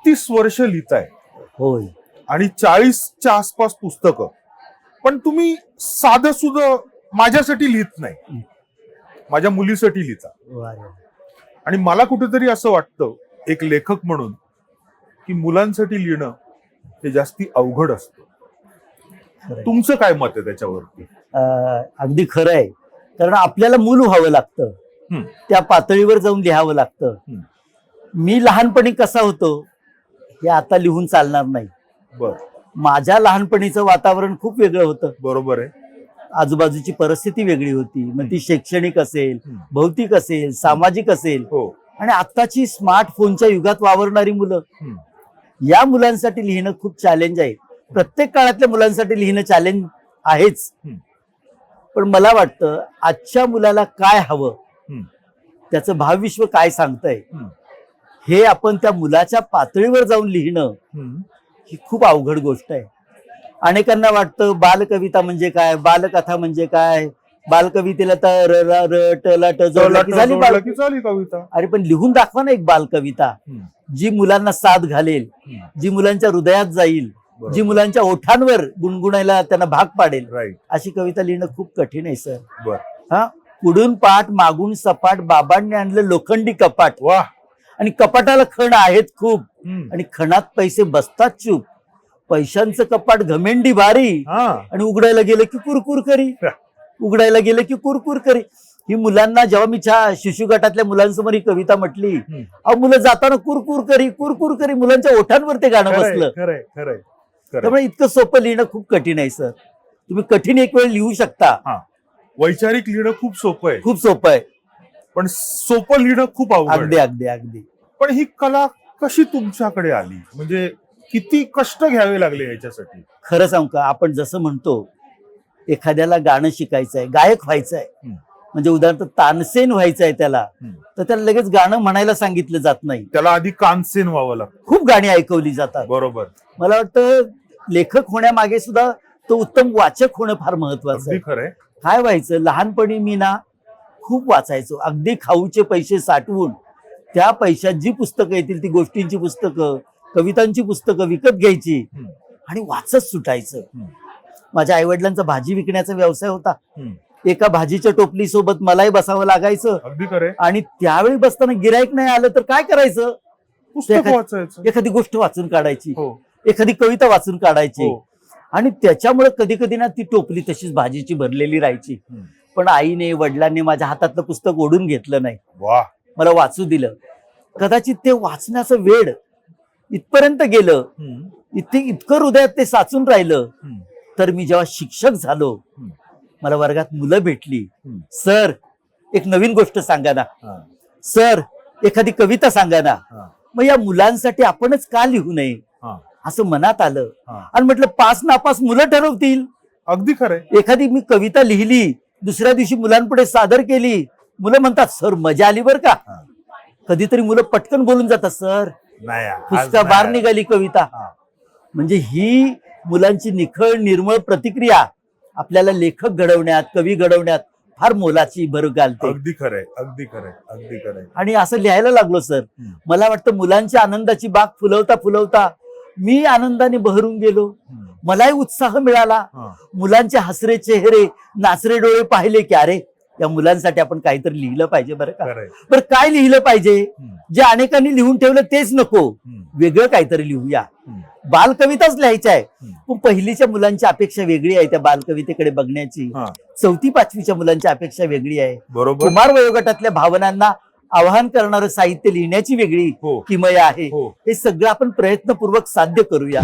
32 वर्ष लिहिताय होय. आणि 40च्या आसपास पुस्तकं, पण तुम्ही साधं सुद्धा माझ्यासाठी लिहित नाही, माझ्या मुलीसाठी लिहिता. वा रे. आणि मला कुठेतरी असं वाटतं एक लेखक म्हणून की मुलांसाठी लिहिणं हे जास्ती अवघड असतं. खरंय. तुमचं काय मत आहे त्याच्यावरती? अगदी खरं आहे. कारण आपल्याला मूल व्हावं लागतं, हम्म. त्या पातळीवर जाऊन लिहावं लागतं. हम्म. मी लहानपणी कसा होतो हे आता लिहून चालणार नाही. बर, माझ्या लहानपणीचं वातावरण खूप वेगळं होतं. बरोबर आहे. आजूबाजूची परिस्थिती वेगळी होती. मग ती शैक्षणिक असेल, हम्म. भौतिक असेल, सामाजिक असेल. हो. आणि आत्ताची स्मार्टफोनच्या युगात वावरणारी मुलं, हम्म. या मुलांसाठी लिहिणं खूप चॅलेंज आहे. प्रत्येक काळातल्या मुलांसाठी लिहिणं चॅलेंज आहेच. हम्म. पण मला वाटतं आजच्या मुलाला काय हवं, हम्म. त्याचं भावविश्व काय सांगतंय, हम्म. हे आपण त्या मुलाच्या पातळीवर जाऊन लिहिणं हम्म. ही खूप अवघड गोष्ट आहे. अनेकांना वाटतं बालकविता म्हणजे काय, बालकथा म्हणजे काय, बालकवितेला तर र रा र ट ला ट जोडला की झाली जोडला की झाली कविता. अरे पण लिहून दाखवा ना एक बालकविता, हम्म. जी मुलांना साथ घालेल, हम्म. जी मुलांच्या हृदयात जाईल, बरोबर. जी मुलांच्या ओठांवर गुणगुणायला त्यांना भाग पाडेल. राईट. अशी कविता लिहिणं खूप कठीण आहे सर. बर. हा, पुढून पाठ मागून सपाट, बाबांनी आणलं लोखंडी कपाट, वा. आणि कपाटाला खण आहेत खूप, हम्म. आणि खणात पैसे बसतात चूप. पैशांचं कपाट घमेंडी भारी, हा. आणि उघडायला गेलं की कुरकुर करी, उघडायला गेलं की कुरकुर करी. ही मुलांना जेव्हा मी शिशु गटातल्या मुलांसमोर ही कविता म्हटली, हम्म. अहो मुलं जाताना कुरकुर करी कुरकुर करी, मुलांच्या ओठांवर ते गाणं खरंय, बसलं. खरंय, खरंय, खरंय. त्यामुळे इतकं सोपं लिहिणं खूप कठीण आहे सर. तुम्ही कठीण एक वेळ लिहू शकता, हा, वैचारिक लिहिणं खूप सोपं आहे, खूप सोपं आहे. पण सोपं लिहिणं खूप अवघड अगदी आहे. अगदी अगदी. पण ही कला कशी तुमच्याकडे आली, म्हणजे किती कष्ट घ्यावे लागले याच्यासाठी? खरं सांगू का, आपण जसं म्हणतो एखाद्याला गाणं शिकायचंय, गायक व्हायचंय, हम्म. म्हणजे उदाहरणार्थ तानसेन व्हायचंय त्याला, हम्म. तर त्याला लगेच गाणं म्हणायला सांगितलं जात नाही. त्याला आधी कानसेन व्हावं लागतं. खूप गाणी ऐकवली जातात. बरोबर. मला वाटतं लेखक होण्यामागे सुद्धा तो उत्तम वाचक होणं फार महत्वाचं अगदी आहे. खरंय. काय व्हायचं, लहानपणी मी ना खूप वाचायचो. अगदी खाऊचे पैसे साठवून त्या पैशात जी पुस्तकं येतील, ती गोष्टींची पुस्तकं, कवितांची पुस्तकं विकत घ्यायची हम्म. आणि वाचत सुटायचं. हम्म. माझ्या आईवडिलांचा भाजी विकण्याचा व्यवसाय होता. हम्म. एका भाजीच्या टोपली सोबत मलाही बसावं लागायचं. अगदी खरंय. आणि त्यावेळी बसताना गिराईक नाही आलं तर काय करायचं, पुस्तक वाचायचं. एखादी गोष्ट वाचून काढायची, हो. एखादी कविता वाचून काढायची. हो. आणि त्याच्यामुळे कधी कधी ना ती टोपली तशीच भाजीची भरलेली राहायची. हम्म. पण आईने वडिलांनी माझ्या हातातलं पुस्तक ओढून घेतलं नाही, वा. मला वाचू दिलं. कदाचित ते वाचण्याचं वेड इथपर्यंत गेलं, हम्म. इतकं हृदयात ते साचून राहिलं. हम्म. तर मी जेव्हा शिक्षक झालो, हम्म. मला वर्गात मुलं भेटली. हम्म. सर एक नवीन गोष्ट सांगा ना, हा. सर एखादी कविता सांगा ना. हा. मग या मुलांसाठी आपणच का लिहू नये हा. असं मनात आलं. हा. आणि म्हटलं पास नापास मुलं ठरवतील. अगदी खरंय. एखादी मी कविता लिहिली, दुसऱ्या दिवशी मुलांपुढे सादर केली, मुलं म्हणतात सर मजा आली बरं का. हा. कधीतरी मुलं पटकन बोलून जातात, सर नाही आज पुस्तका नाही. बार निघाली कविता. हा. म्हणजे ही मुलांची निखळ निर्मळ प्रतिक्रिया आपल्याला लेखक घडवण्यात, कवी घडवण्यात फार मोलाची भर घालते. अगदी खरंय, अगदी खरंय, अगदी खरंय. आणि असं लिहायला लागलो सर. हम्म. मला वाटतं मुलांच्या आनंदाची बाग फुलवता फुलवता मी आनंदाने बहरून गेलो. हम्म. मलाही उत्साह मिळाला. हा. मुलांचे हसरे चेहरे, नाचरे डोळे पाहिले की अरे या मुलांसाठी आपण काहीतरी लिहिलं पाहिजे बरं का. खरंय. बरं काय लिहिलं पाहिजे, हम्म. जे अनेकांनी लिहून ठेवलं तेच नको, हम्म. वेगळं काहीतरी लिहूया. हम्म. बालकविताच लिहायच्या आहे. हम्म. पण पहिलीच्या मुलांची अपेक्षा वेगळी आहे त्या बालकवितेकडे बघण्याची. हा. 4थी 5वीच्या मुलांची अपेक्षा वेगळी आहे. बरोबर. कुमार वयोगटातल्या भावनांना आवाहन करणारं साहित्य लिहिण्याची वेगळी हो. किमया आहे. हो. हे सगळं आपण प्रयत्नपूर्वक साध्य करूया.